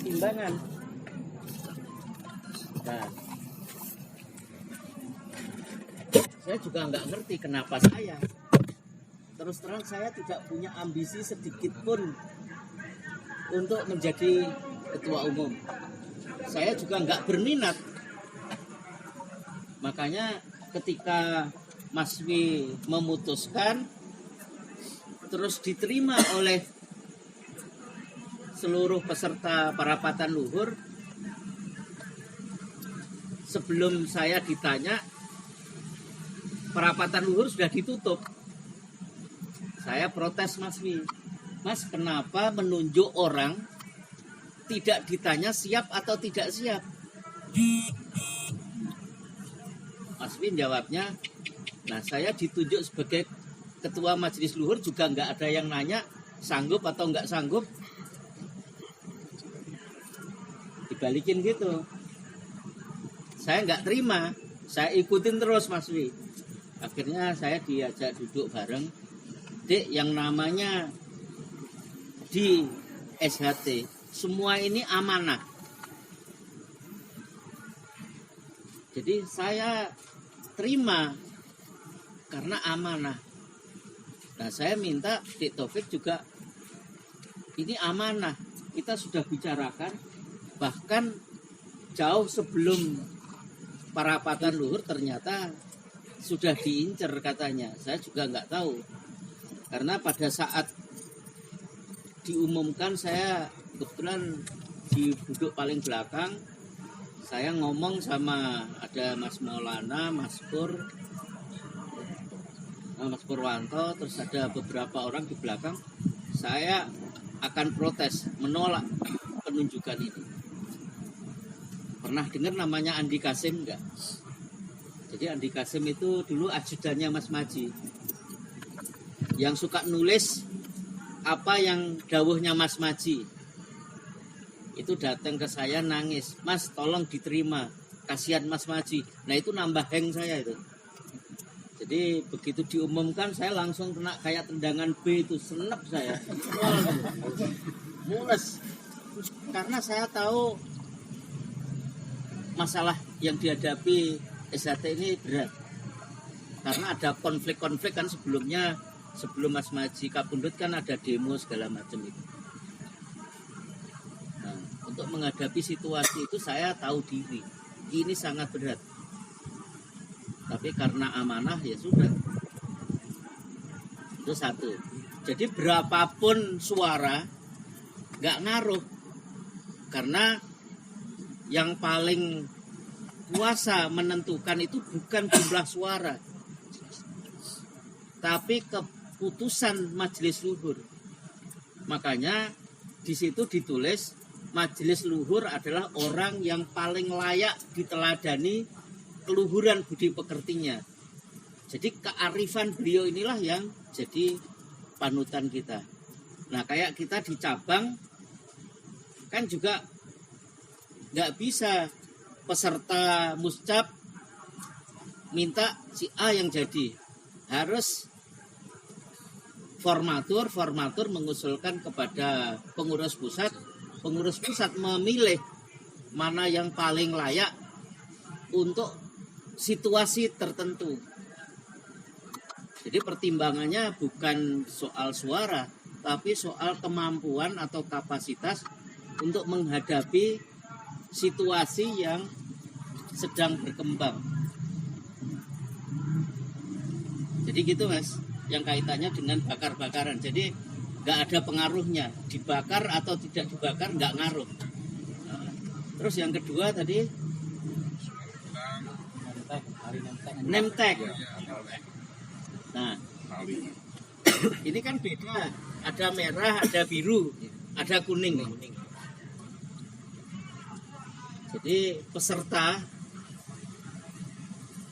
pertimbangan. Nah, saya juga nggak ngerti kenapa saya. Terus terang saya tidak punya ambisi sedikit pun untuk menjadi ketua umum. Saya juga nggak berminat. Makanya ketika Mas Wi memutuskan, terus diterima oleh seluruh peserta parapatan luhur, sebelum saya ditanya, parapatan luhur sudah ditutup. Saya protes Mas Wi, Mas kenapa menunjuk orang tidak ditanya siap atau tidak siap? Mas Wi jawabnya, nah saya ditunjuk sebagai ketua majelis luhur juga nggak ada yang nanya sanggup atau nggak sanggup. Dibalikin gitu. Saya nggak terima, saya ikutin terus Mas Wi. Akhirnya saya diajak duduk bareng. Dek, yang namanya di SHT, semua ini amanah. Jadi saya terima karena amanah. Nah saya minta Dik Taufik juga, ini amanah. Kita sudah bicarakan, bahkan jauh sebelum parapatan luhur ternyata sudah diincer katanya. Saya juga nggak tahu. Karena pada saat diumumkan saya kebetulan di duduk paling belakang, saya ngomong sama ada Mas Maulana, Mas Purwanto, terus ada beberapa orang di belakang. Saya akan protes, menolak penunjukan ini. Pernah dengar namanya Andi Kasim enggak? Jadi Andi Kasim itu dulu ajudannya Mas Maji, yang suka nulis apa yang dawuhnya Mas Maji. Itu datang ke saya nangis, Mas tolong diterima, kasihan Mas Maji. Nah itu nambah hang saya itu. Jadi begitu diumumkan saya langsung kena kayak tendangan B itu, senep saya. Mules. Karena saya tahu masalah yang dihadapi SHT ini berat. Karena ada konflik-konflik kan sebelumnya, sebelum Mas Maji kapundut kan ada demo segala macam itu. Nah, untuk menghadapi situasi itu saya tahu diri, ini sangat berat. Tapi karena amanah ya sudah. Itu satu. Jadi berapapun suara nggak ngaruh. Karena yang paling kuasa menentukan itu bukan jumlah suara, tapi keputusan majelis luhur. Makanya di situ ditulis majelis luhur adalah orang yang paling layak diteladani keluhuran budi pekertinya. Jadi kearifan beliau inilah yang jadi panutan kita. Nah kayak kita di cabang kan juga nggak bisa peserta muscap minta si A yang jadi. Harus formatur mengusulkan kepada pengurus pusat memilih mana yang paling layak untuk situasi tertentu. Jadi pertimbangannya bukan soal suara, tapi soal kemampuan atau kapasitas untuk menghadapi situasi yang sedang berkembang. Jadi gitu Mas, yang kaitannya dengan bakar-bakaran. Jadi nggak ada pengaruhnya, dibakar atau tidak dibakar nggak ngaruh. Terus yang kedua tadi nemtek. Nah, ini kan beda. Ada merah, ada biru, ada kuning. Jadi peserta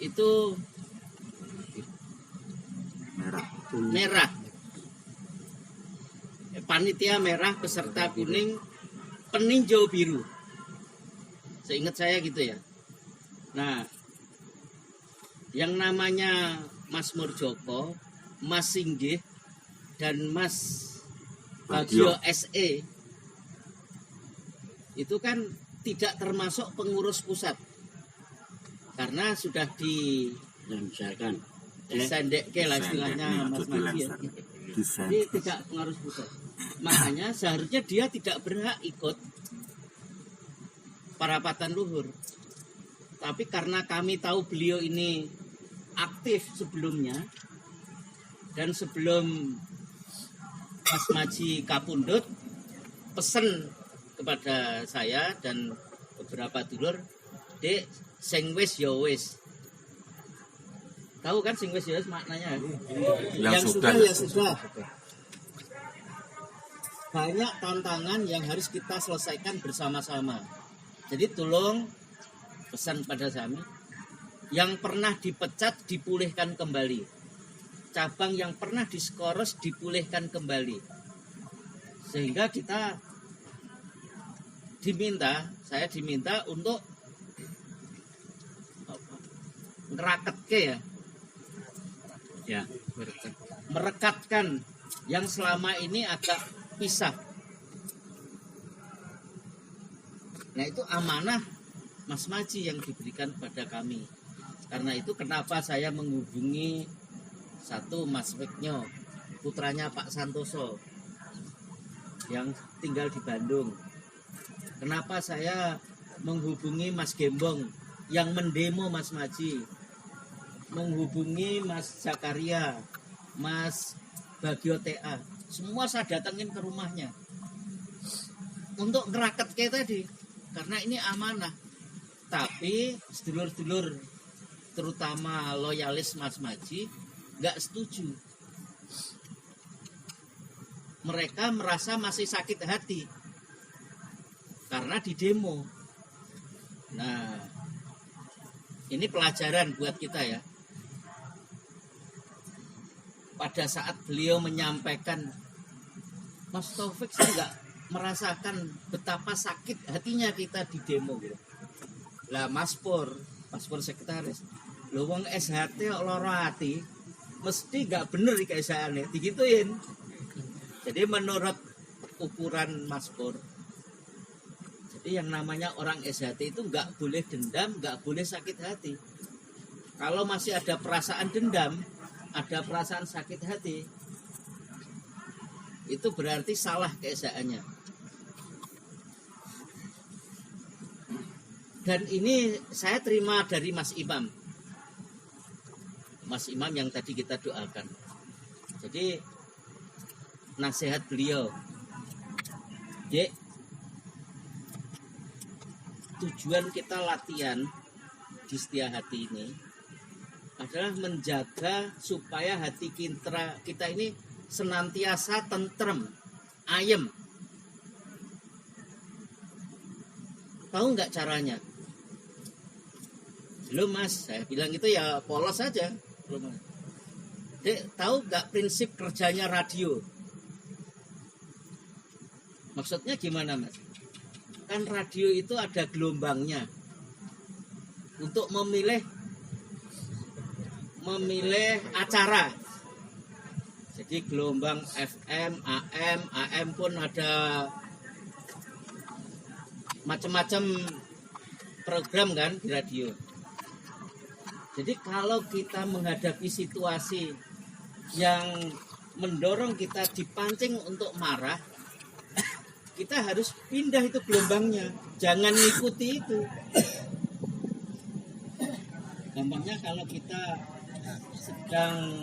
itu merah. Panitia merah, peserta kuning, peninjau biru. Seingat saya gitu ya. Nah, yang namanya Mas Murjoko, Mas Singgih, dan Mas Bagio SE itu kan tidak termasuk pengurus pusat karena sudah Dilancarkan. disendekkan lah istilahnya Mas Maji ya. Jadi tidak pengurus pusat. Makanya seharusnya dia tidak berhak ikut parapatan luhur. Tapi karena kami tahu beliau ini aktif sebelumnya dan sebelum Mas Maji kapundhut pesen kepada saya dan beberapa dulur, Dek, sing wis ya wis. Tahu kan sing wis ya wis maknanya? Yang sudah ya sudah. Banyak tantangan yang harus kita selesaikan bersama-sama. Jadi tolong pesan pada kami, yang pernah dipecat dipulihkan kembali. Cabang yang pernah diskoros dipulihkan kembali. Sehingga saya diminta untuk ngeraketke ya, merekatkan yang selama ini agak pisah. Nah itu amanah Mas Maji yang diberikan pada kami. Karena itu kenapa saya menghubungi satu Mas Weknyo, putranya Pak Santoso yang tinggal di Bandung. Kenapa saya menghubungi Mas Gembong yang mendemo Mas Maji, menghubungi Mas Zakaria, Mas Bagio TA, semua saya datangin ke rumahnya untuk ngeraket kayak tadi, karena ini amanah. Tapi sedulur-sedulur terutama loyalis Mas Maji nggak setuju. Mereka merasa masih sakit hati karena di demo. Nah, ini pelajaran buat kita ya. Pada saat beliau menyampaikan, Mas Taufik saya nggak merasakan betapa sakit hatinya kita di demo gitu. Lah Mas Pur sekretaris, lho wong SHT kok lara hati, mesti nggak bener dikaisaane, digituin. Jadi menurut ukuran Mas Pur, jadi yang namanya orang SHT itu nggak boleh dendam, nggak boleh sakit hati. Kalau masih ada perasaan dendam, ada perasaan sakit hati, itu berarti salah keesaannya. Dan ini saya terima dari Mas Imam. Mas Imam yang tadi kita doakan. Jadi nasihat beliau, Dek, tujuan kita latihan di Setia Hati ini adalah menjaga supaya hati kita ini senantiasa tentrem, ayem. Tahu nggak caranya? Belum Mas, saya bilang itu ya polos saja. Belum. Dek, tahu nggak prinsip kerjanya radio? Maksudnya gimana Mas? Kan radio itu ada gelombangnya untuk memilih acara. Jadi gelombang FM, AM pun ada macam-macam program kan di radio. Jadi kalau kita menghadapi situasi yang mendorong kita dipancing untuk marah, kita harus pindah itu gelombangnya, jangan ngikuti itu. Gampangnya kalau kita sedang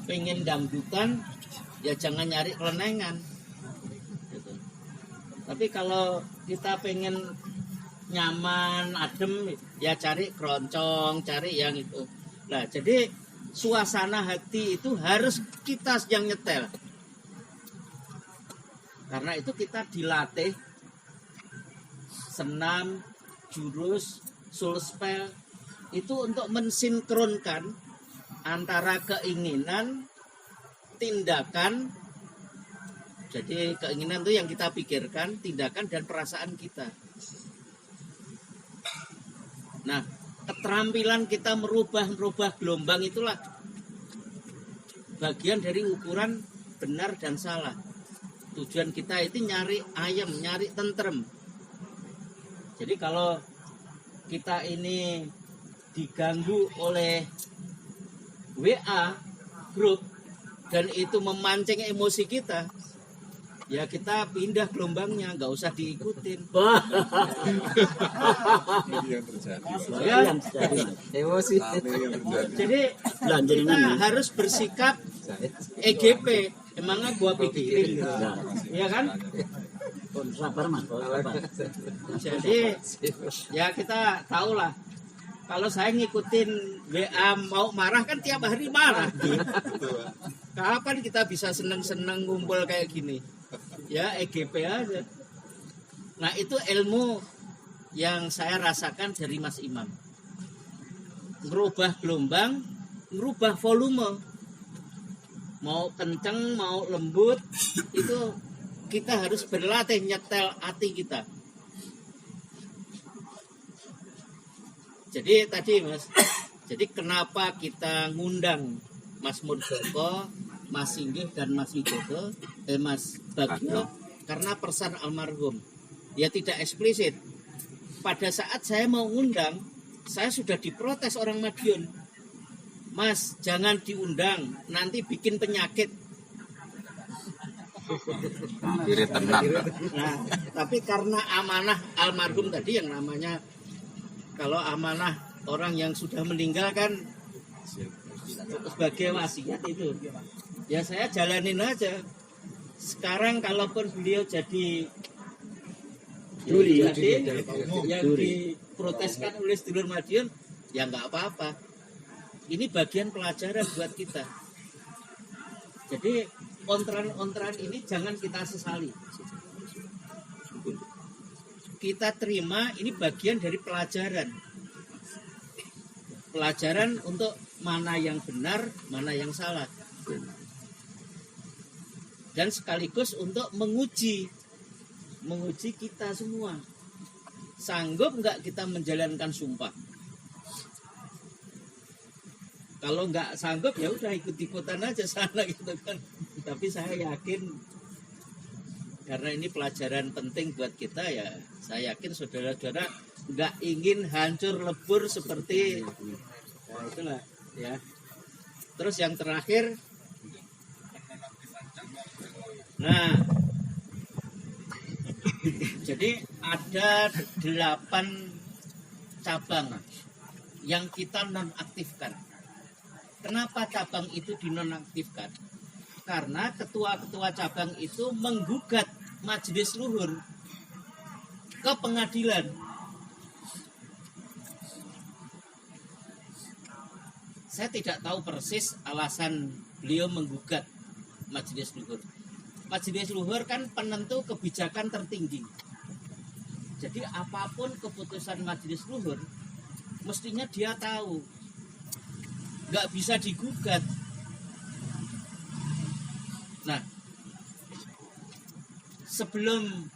pengen dangdutan, ya jangan nyari kelenengan gitu. Tapi kalau kita pengen nyaman, adem, ya cari keroncong, cari yang itu. Nah, jadi suasana hati itu harus kita yang nyetel. Karena itu kita dilatih senam, jurus, sulspel itu untuk mensinkronkan antara keinginan, tindakan. Jadi keinginan itu yang kita pikirkan, tindakan dan perasaan kita. Nah, keterampilan kita merubah gelombang itulah bagian dari ukuran benar dan salah. Tujuan kita itu nyari ayam, nyari tentrem. Jadi kalau kita ini diganggu oleh WA grup dan itu memancing emosi kita, ya kita pindah gelombangnya, nggak usah diikutin. Ya, Emosi. jadi kita harus bersikap EGP. Emangnya gua pikirin, gitu. Ya kan? Sabar mas. Jadi ya kita tahu lah. Kalau saya ngikutin WA mau marah kan tiap hari marah. Kapan kita bisa seneng-seneng ngumpul kayak gini? Ya EGP aja. Nah itu ilmu yang saya rasakan dari Mas Imam. Ngerubah gelombang, ngerubah volume. Mau kenceng, mau lembut, itu kita harus berlatih nyetel hati kita. Jadi tadi Mas, jadi kenapa kita ngundang Mas Murdoko, Mas Singgih dan Mas Widodo, Mas Bagio, karena pesan almarhum. Dia tidak eksplisit. Pada saat saya mau ngundang, saya sudah diprotes orang Madiun. Mas, jangan diundang, nanti bikin penyakit. Nah, tapi karena amanah almarhum tadi yang namanya, kalau amanah orang yang sudah meninggal kan sebagai wasiat itu, ya saya jalanin aja. Sekarang kalaupun beliau jadi yang diproteskan oleh sedulur Madiun, ya nggak apa-apa. Ini bagian pelajaran buat kita. Jadi ontran-ontran ini jangan kita sesali. Kita terima ini bagian dari pelajaran. Pelajaran untuk mana yang benar, mana yang salah. Dan sekaligus untuk menguji kita semua. Sanggup nggak kita menjalankan sumpah? Kalau nggak sanggup ya udah ikut-ikutan aja sana gitu kan. Tapi saya yakin karena ini pelajaran penting buat kita, ya saya yakin saudara-saudara nggak ingin hancur lebur seperti itulah ya. Terus yang terakhir, nah jadi ada 8 cabang yang kita nonaktifkan. Kenapa cabang itu dinonaktifkan? Karena ketua-ketua cabang itu menggugat majelis luhur ke pengadilan. Saya tidak tahu persis alasan beliau menggugat majelis luhur. Majelis luhur kan penentu kebijakan tertinggi. Jadi apapun keputusan majelis luhur, mestinya dia tahu. Nggak bisa digugat. Nah, sebelum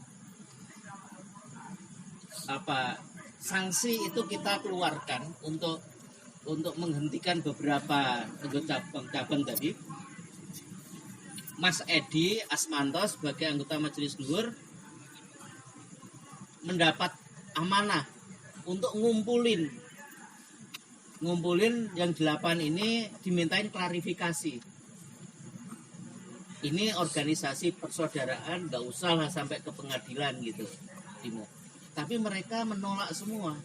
sanksi itu kita keluarkan untuk menghentikan beberapa cabang tadi, Mas Edi Asmanto sebagai anggota Majelis Luhur mendapat amanah untuk ngumpulin yang 8 ini, dimintain klarifikasi. Ini organisasi persaudaraan, nggak usah lah sampai ke pengadilan gitu, tapi mereka menolak semua.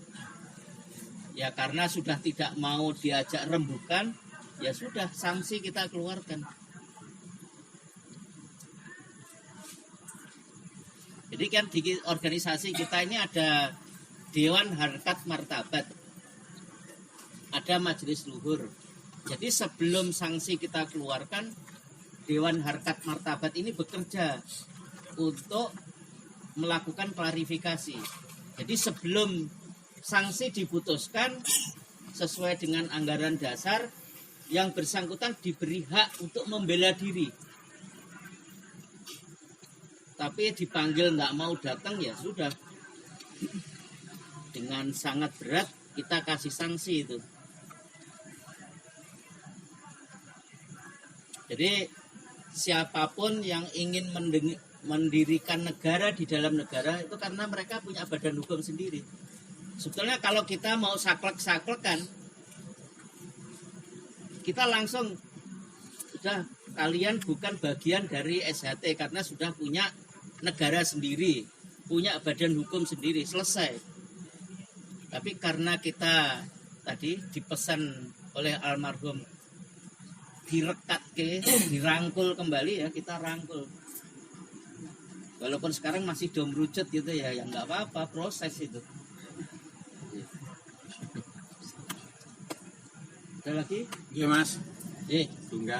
Ya karena sudah tidak mau diajak rembukan, ya sudah sanksi kita keluarkan. Jadi kan di organisasi kita ini ada Dewan Harkat Martabat, ada Majelis Luhur. Jadi sebelum sanksi kita keluarkan, Dewan Harkat Martabat ini bekerja untuk melakukan klarifikasi. Jadi sebelum sanksi diputuskan sesuai dengan anggaran dasar, yang bersangkutan diberi hak untuk membela diri. Tapi dipanggil nggak mau datang, ya sudah. Dengan sangat berat kita kasih sanksi itu. Jadi siapapun yang ingin mendirikan negara di dalam negara itu karena mereka punya badan hukum sendiri. Sebetulnya kalau kita mau saklek-saklekan, kita langsung sudah kalian bukan bagian dari SHT karena sudah punya negara sendiri, punya badan hukum sendiri, selesai. Tapi karena kita tadi dipesan oleh almarhum direkat dirangkul kembali ya, kita rangkul. Walaupun sekarang masih domrucut gitu ya, ya nggak apa-apa, proses itu. Ada lagi? Iya mas, Eh. tunggal.